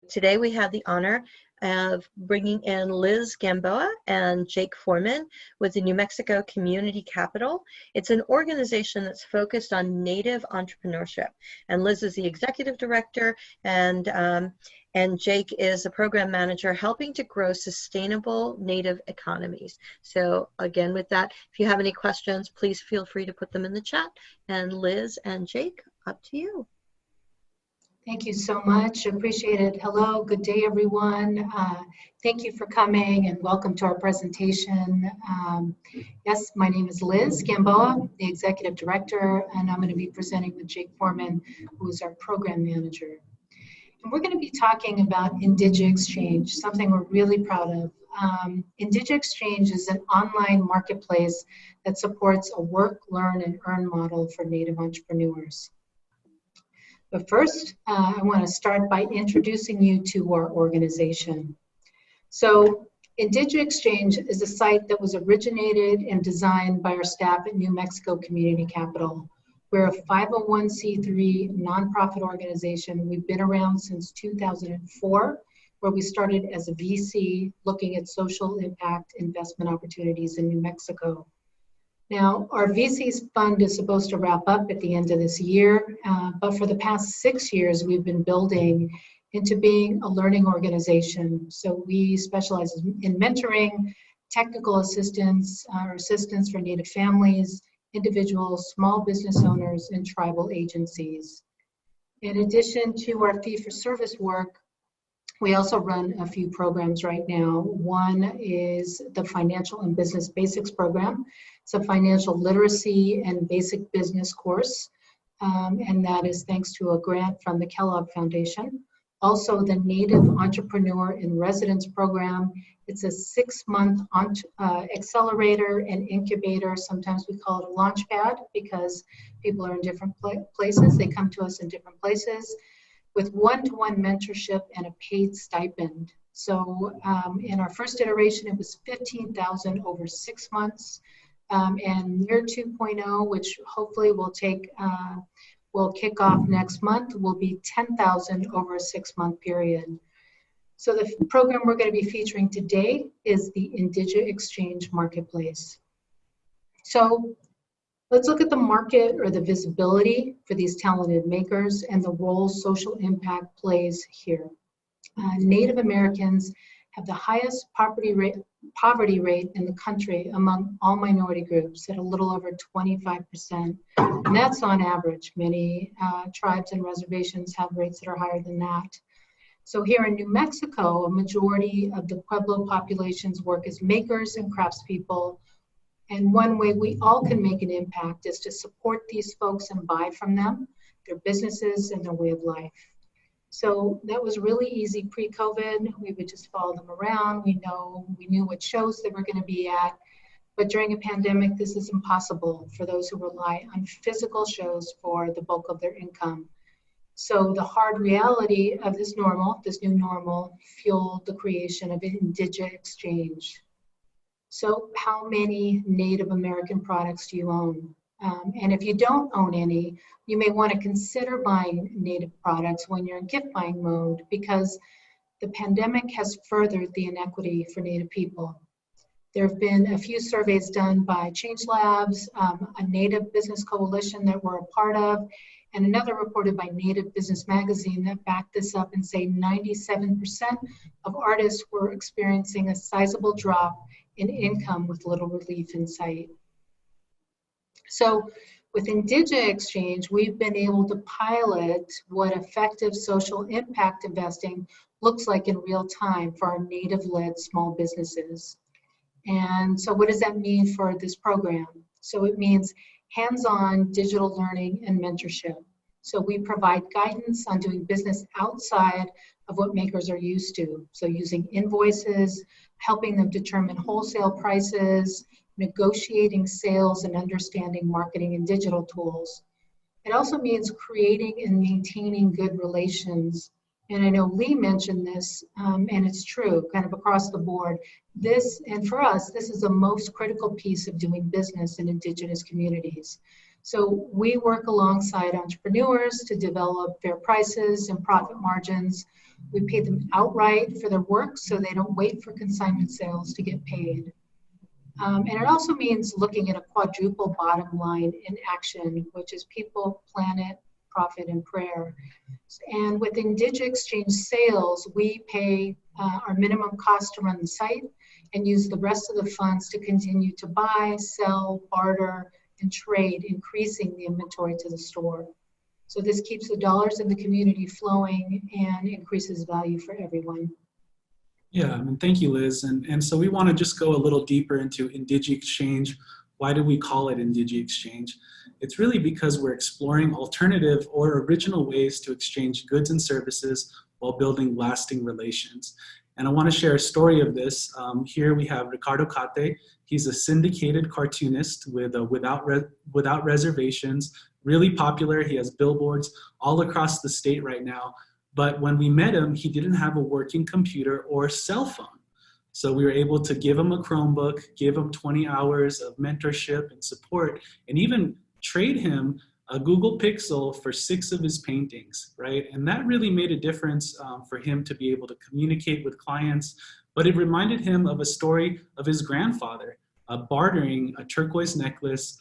Today we have the honor of bringing in Liz Gamboa and Jake Foreman with the New Mexico Community Capital. It's an organization that's focused on Native entrepreneurship. And Liz is the executive director, and Jake is a program manager helping to grow sustainable Native economies. So again, with that, if you have any questions, please feel free to put them in the chat. And Liz and Jake, up to you. Thank you so much. Appreciate it. Hello, good day, everyone. Thank you for coming and welcome to our presentation. Yes, my name is Liz Gamboa, the Executive Director, and I'm going to be presenting with Jake Foreman, who is our Program Manager. And we're going to be talking about Indigenous Exchange, something we're really proud of. Indigenous Exchange is an online marketplace that supports a work, learn, and earn model for Native entrepreneurs. But first, I want to start by introducing you to our organization. So, Indigenous Exchange is a site that was originated and designed by our staff at New Mexico Community Capital. We're a 501c3 nonprofit organization. We've been around since 2004, where we started as a VC looking at social impact investment opportunities in New Mexico. Now, our VC's fund is supposed to wrap up at the end of this year, but for the past 6 years, we've been building into being a learning organization. So we specialize in mentoring, technical assistance, or assistance for Native families, individuals, small business owners, and tribal agencies. In addition to our fee-for-service work, we also run a few programs right now. One is the Financial and Business Basics program. It's a financial literacy and basic business course, and that is thanks to a grant from the Kellogg Foundation. Also, the Native Entrepreneur in Residence program. It's a 6-month accelerator and incubator. Sometimes we call it a launch pad because people are in different places. They come to us in different places, with one-to-one mentorship and a paid stipend. So in our first iteration, it was $15,000 over 6 months. And year 2.0, which hopefully will kick off next month, will be $10,000 over a 6-month period. So the program we're going to be featuring today is the Indigenous Exchange Marketplace. So let's look at the market or the visibility for these talented makers and the role social impact plays here. Native Americans have the highest poverty rate in the country among all minority groups at a little over 25%. And that's on average. Many tribes and reservations have rates that are higher than that. So here in New Mexico, a majority of the Pueblo population's work as makers and craftspeople. And one way we all can make an impact is to support these folks and buy from them, their businesses and their way of life. So that was really easy pre-COVID. We would just follow them around. We knew what shows they were going to be at. But during a pandemic, this is impossible for those who rely on physical shows for the bulk of their income. So the hard reality of this new normal, fueled the creation of Indigenous Exchange. So how many Native American products do you own? And if you don't own any, you may want to consider buying Native products when you're in gift buying mode, because the pandemic has furthered the inequity for Native people. There have been a few surveys done by Change Labs, a Native Business Coalition that we're a part of, and another reported by Native Business Magazine that backed this up and say 97% of artists were experiencing a sizable drop in income with little relief in sight. So with Indigenous Exchange, we've been able to pilot what effective social impact investing looks like in real time for our Native-led small businesses. And so what does that mean for this program? So it means hands-on digital learning and mentorship. So we provide guidance on doing business outside of what makers are used to. So using invoices, helping them determine wholesale prices, negotiating sales, and understanding marketing and digital tools. It also means creating and maintaining good relations. And I know Lee mentioned this, and it's true, kind of across the board. And for us, this is the most critical piece of doing business in Indigenous communities. So we work alongside entrepreneurs to develop fair prices and profit margins. We pay them outright for their work so they don't wait for consignment sales to get paid. And it also means looking at a quadruple bottom line in action, which is people, planet, profit, and prayer. And with IndigiExchange sales, we pay our minimum cost to run the site and use the rest of the funds to continue to buy, sell, barter, and trade, increasing the inventory to the store. So this keeps the dollars in the community flowing and increases value for everyone. Yeah, thank you, Liz. And so we want to just go a little deeper into IndigiExchange. Why do we call it IndigiExchange? It's really because we're exploring alternative or original ways to exchange goods and services while building lasting relations. And I want to share a story of this. Here we have Ricardo Cate. He's a syndicated cartoonist with Without Reservations, really popular. He has billboards all across the state right now. But when we met him, he didn't have a working computer or cell phone. So we were able to give him a Chromebook, give him 20 hours of mentorship and support, and even trade him a Google Pixel for 6 of his paintings, right? And that really made a difference for him to be able to communicate with clients. But it reminded him of a story of his grandfather bartering a turquoise necklace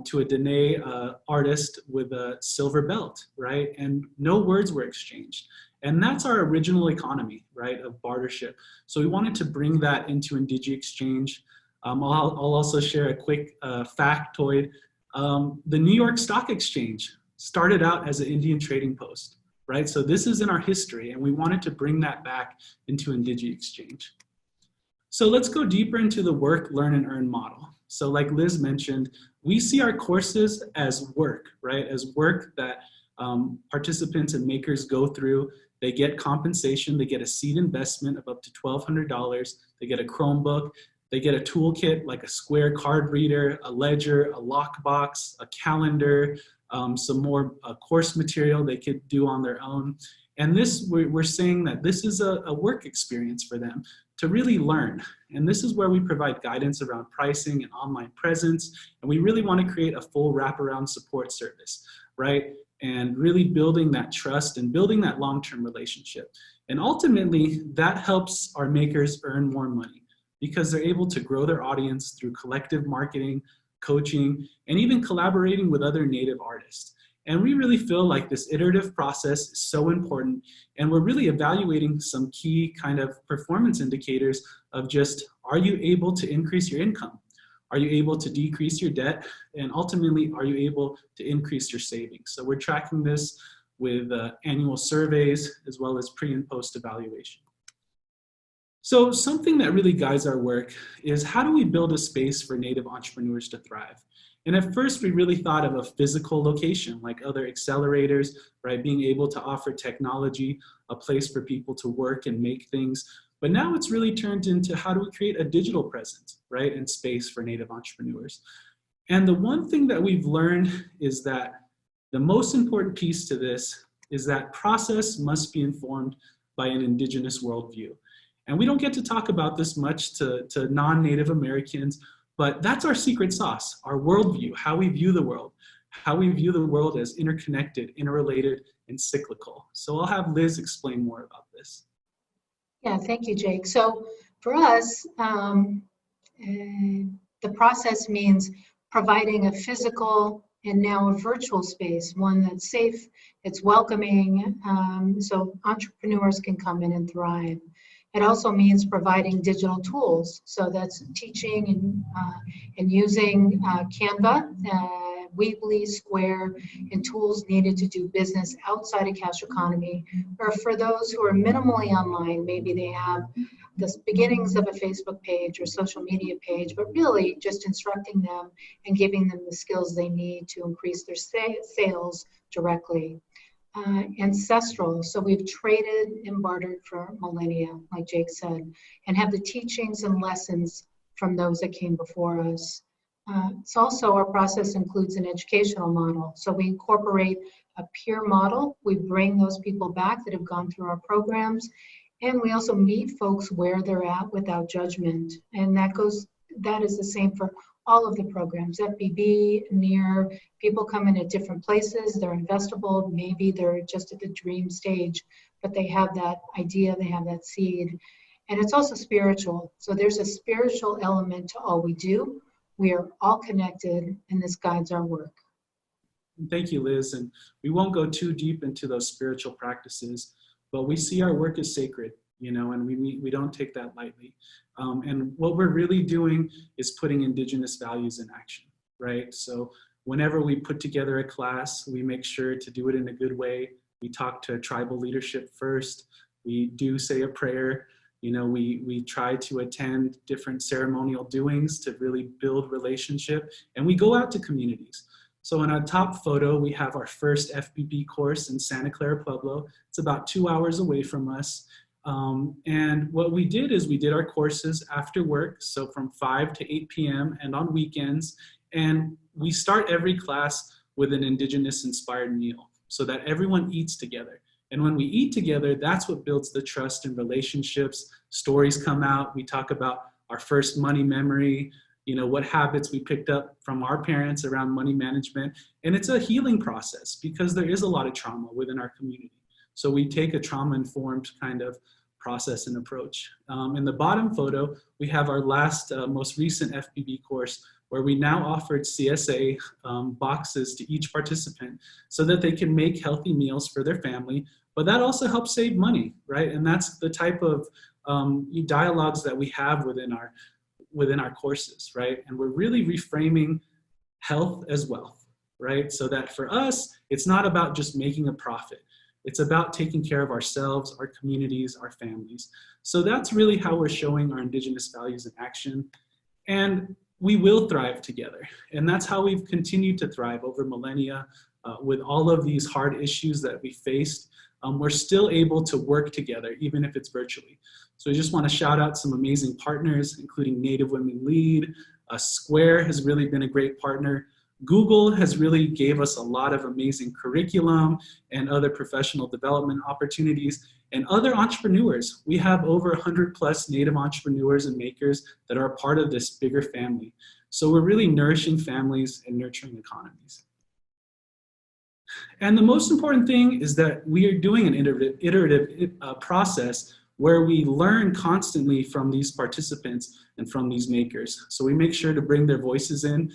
to a Dene artist with a silver belt, right? And no words were exchanged. And that's our original economy, right, of bartership. So we wanted to bring that into IndigiExchange. I'll also share a quick factoid. The New York Stock Exchange started out as an Indian trading post, right? So this is in our history, and we wanted to bring that back into IndigiExchange. So let's go deeper into the work, learn, and earn model. So like Liz mentioned, we see our courses as work, right? As work that participants and makers go through. They get compensation, they get a seed investment of up to $1,200, they get a Chromebook, they get a toolkit like a Square card reader, a ledger, a lockbox, a calendar, some more course material they could do on their own. And this, we're saying that this is a work experience for them to really learn. And this is where we provide guidance around pricing and online presence. And we really want to create a full wraparound support service, right? And really building that trust and building that long-term relationship. And ultimately, that helps our makers earn more money because they're able to grow their audience through collective marketing, coaching, and even collaborating with other native artists. And we really feel like this iterative process is so important. And we're really evaluating some key kind of performance indicators of just, are you able to increase your income? Are you able to decrease your debt? And ultimately, are you able to increase your savings? So we're tracking this with annual surveys as well as pre and post evaluation. So something that really guides our work is how do we build a space for Native entrepreneurs to thrive? And at first, we really thought of a physical location like other accelerators, right? Being able to offer technology, a place for people to work and make things. But now it's really turned into how do we create a digital presence, right? And space for Native entrepreneurs. And the one thing that we've learned is that the most important piece to this is that process must be informed by an Indigenous worldview. And we don't get to talk about this much to non-Native Americans, but that's our secret sauce, our worldview, how we view the world as interconnected, interrelated, and cyclical. So I'll have Liz explain more about this. Yeah, thank you, Jake. So for us, the process means providing a physical and now a virtual space, one that's safe, it's welcoming, so entrepreneurs can come in and thrive. It also means providing digital tools. So that's teaching and using Canva, Weebly, Square, and tools needed to do business outside of cash economy. Or for those who are minimally online, maybe they have the beginnings of a Facebook page or social media page, but really just instructing them and giving them the skills they need to increase their sales directly. Ancestral, so we've traded and bartered for millennia, like Jake said, and have the teachings and lessons from those that came before us. It's also, our process includes an educational model. So we incorporate a peer model. We bring those people back that have gone through our programs, and we also meet folks where they're at without judgment. And that is the same for all of the programs, FBB, NEAR, people come in at different places, they're investable, maybe they're just at the dream stage, but they have that idea, they have that seed. And it's also spiritual. So there's a spiritual element to all we do. We are all connected, and this guides our work. Thank you, Liz. And we won't go too deep into those spiritual practices, but we see our work as sacred, and we don't take that lightly. And what we're really doing is putting Indigenous values in action, right? So whenever we put together a class, we make sure to do it in a good way. We talk to tribal leadership first. We do say a prayer. We try to attend different ceremonial doings to really build relationship, and we go out to communities. So in our top photo, we have our first FBB course in Santa Clara Pueblo. It's about 2 hours away from us. And what we did is we did our courses after work, so from 5 to 8 p.m. and on weekends. And we start every class with an Indigenous inspired meal so that everyone eats together. And when we eat together, that's what builds the trust and relationships. Stories come out. We talk about our first money memory, what habits we picked up from our parents around money management. And it's a healing process because there is a lot of trauma within our community. So we take a trauma-informed kind of process and approach. In the bottom photo, we have our last, most recent FBB course where we now offered CSA boxes to each participant so that they can make healthy meals for their family, but that also helps save money, right? And that's the type of dialogues that we have within our courses, right? And we're really reframing health as wealth, right? So that for us, it's not about just making a profit. It's about taking care of ourselves, our communities, our families. So that's really how we're showing our Indigenous values in action. And we will thrive together. And that's how we've continued to thrive over millennia with all of these hard issues that we faced. We're still able to work together, even if it's virtually. So I just want to shout out some amazing partners, including Native Women Lead. Square has really been a great partner. Google has really gave us a lot of amazing curriculum and other professional development opportunities, and other entrepreneurs. We have over 100 plus Native entrepreneurs and makers that are a part of this bigger family. So we're really nourishing families and nurturing economies. And the most important thing is that we are doing an iterative process where we learn constantly from these participants and from these makers. So we make sure to bring their voices in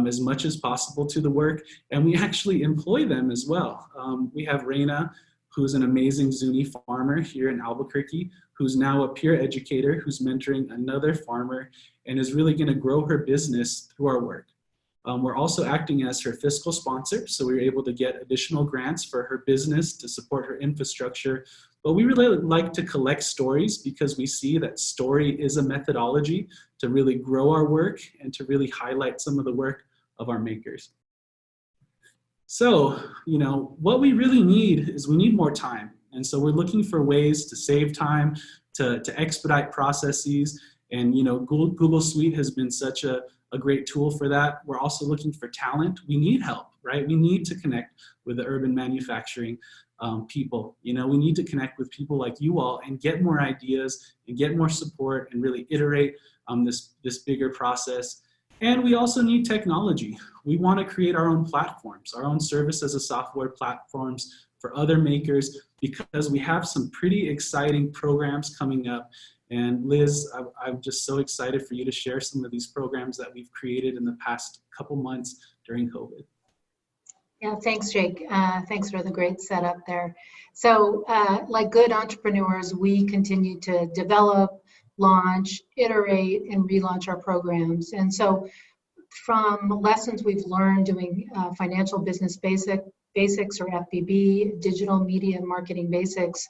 as much as possible to the work, and we actually employ them as well. We have Reina, who's an amazing Zuni farmer here in Albuquerque, who's now a peer educator who's mentoring another farmer and is really gonna grow her business through our work. We're also acting as her fiscal sponsor, so we were able to get additional grants for her business to support her infrastructure. But we really like to collect stories because we see that story is a methodology to really grow our work and to really highlight some of the work of our makers. So, what we really need is we need more time. And so we're looking for ways to save time, to expedite processes. And, Google Suite has been such a great tool for that. We're also looking for talent. We need help, right? We need to connect with the urban manufacturing people. We need to connect with people like you all and get more ideas and get more support and really iterate this bigger process. And we also need technology. We want to create our own platforms, our own service as a software platforms for other makers, because we have some pretty exciting programs coming up. And Liz, I'm just so excited for you to share some of these programs that we've created in the past couple months during COVID. Yeah, thanks, Jake. Thanks for the great setup there. So like good entrepreneurs, we continue to develop, launch, iterate, and relaunch our programs. And so from lessons we've learned doing financial business basics or FBB, digital media and marketing basics,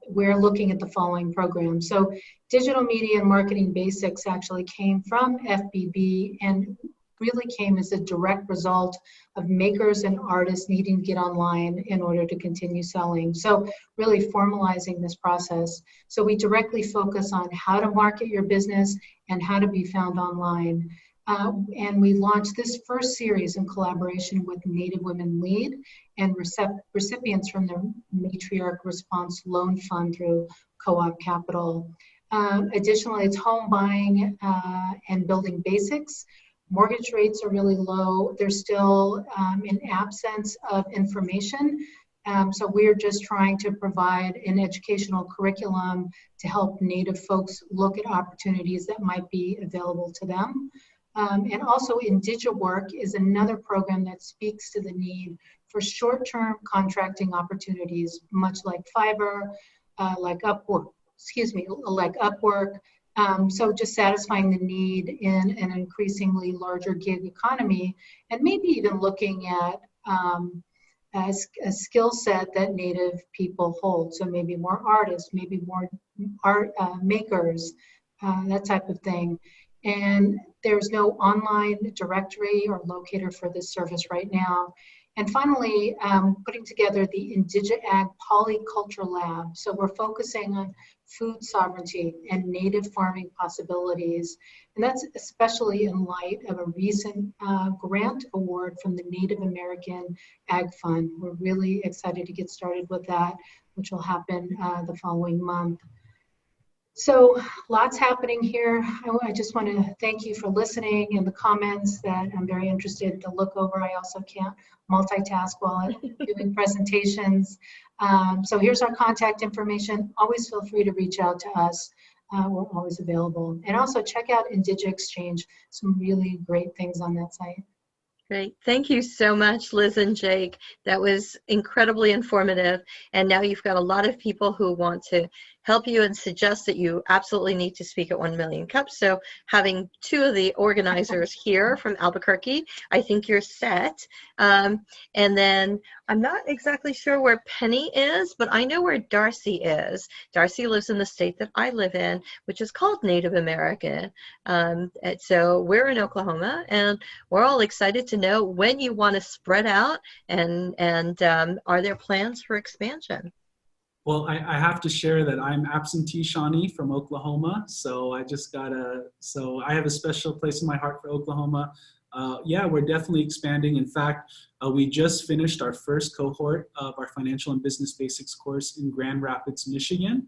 we're looking at the following programs. So digital media and marketing basics actually came from FBB and really came as a direct result of makers and artists needing to get online in order to continue selling. So really formalizing this process. So we directly focus on how to market your business and how to be found online. And we launched this first series in collaboration with Native Women Lead and recipients from the Matriarch Response Loan Fund through Co-op Capital. Additionally, it's home buying and building basics Mortgage rates are really low. They're still in absence of information. So we're just trying to provide an educational curriculum to help Native folks look at opportunities that might be available to them. And also IndigiWork is another program that speaks to the need for short-term contracting opportunities, much like Fiverr, like Upwork, so just satisfying the need in an increasingly larger gig economy, and maybe even looking at a skill set that Native people hold. So maybe more artists, maybe more art makers, that type of thing. And there's no online directory or locator for this service right now. And finally, putting together the IndigiAg Polyculture Lab. So we're focusing on food sovereignty and native farming possibilities. And that's especially in light of a recent grant award from the Native American Ag Fund. We're really excited to get started with that, which will happen the following month. So lots happening here. I just want to thank you for listening and the comments that I'm very interested to look over. I also can't multitask while I'm doing presentations. So here's our contact information. Always feel free to reach out to us. We're always available. And also check out IndigiExchange, some really great things on that site. Great. Thank you so much, Liz and Jake. That was incredibly informative. And now you've got a lot of people who want to help you and suggest that you absolutely need to speak at 1 Million Cups. So having two of the organizers here from Albuquerque, I think you're set. And then I'm not exactly sure where Penny is, but I know where Darcy is. Darcy lives in the state that I live in, which is called Native American. So we're in Oklahoma, and we're all excited to know when you want to spread out, and are there plans for expansion? Well, I have to share that I'm absentee Shawnee from Oklahoma, so I have a special place in my heart for Oklahoma. Yeah, we're definitely expanding. In fact, we just finished our first cohort of our Financial and Business Basics course in Grand Rapids, Michigan.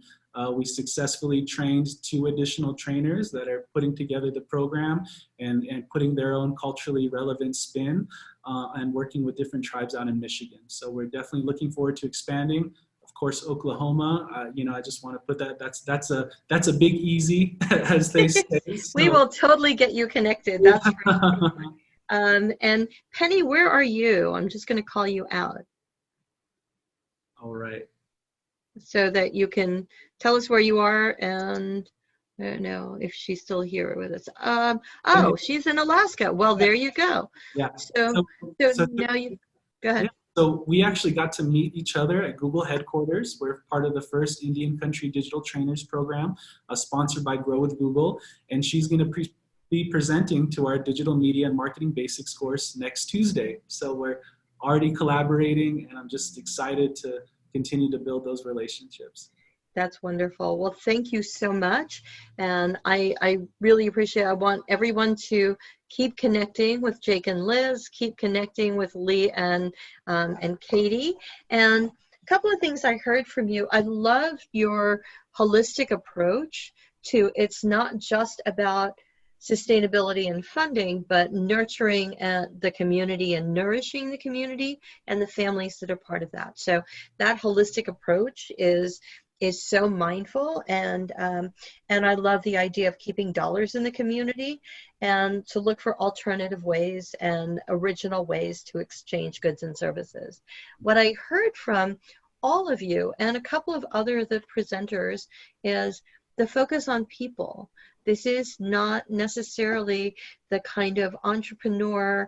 We successfully trained 2 additional trainers that are putting together the program and putting their own culturally relevant spin and working with different tribes out in Michigan. So we're definitely looking forward to expanding. Of course, Oklahoma, I just want to put that's a big easy, as they say. So. We will totally get you connected. That's right. And Penny, where are you? I'm just going to call you out. All right. So that you can tell us where you are, and I don't know if she's still here with us. Oh, she's in Alaska. Well, there you go. Yeah. So now you go ahead. Yeah. So we actually got to meet each other at Google headquarters. We're part of the first Indian Country Digital Trainers Program, sponsored by Grow with Google. And she's going to be presenting to our Digital Media and Marketing Basics course next Tuesday. So we're already collaborating, and I'm just excited to continue to build those relationships. That's wonderful. Well, thank you so much. And I really appreciate it. I want everyone to keep connecting with Jake and Liz, keep connecting with Lee and Katie. And a couple of things I heard from you. I love your holistic approach to, it's not just about sustainability and funding, but nurturing the community and nourishing the community and the families that are part of that. So that holistic approach is so mindful, and I love the idea of keeping dollars in the community and to look for alternative ways and original ways to exchange goods and services. What I heard from all of you and a couple of other the presenters is the focus on people. This is not necessarily the kind of entrepreneurial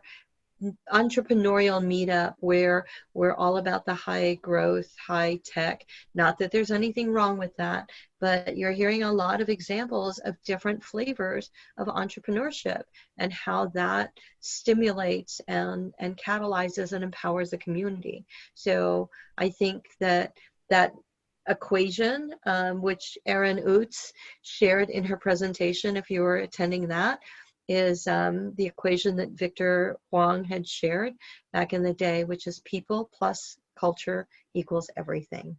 meetup where we're all about the high growth, high tech. Not that there's anything wrong with that, but you're hearing a lot of examples of different flavors of entrepreneurship and how that stimulates and catalyzes and empowers the community. So I think that equation, which Erin Oots shared in her presentation, if you were attending that, is the equation that Victor Huang had shared back in the day, which is people plus culture equals everything.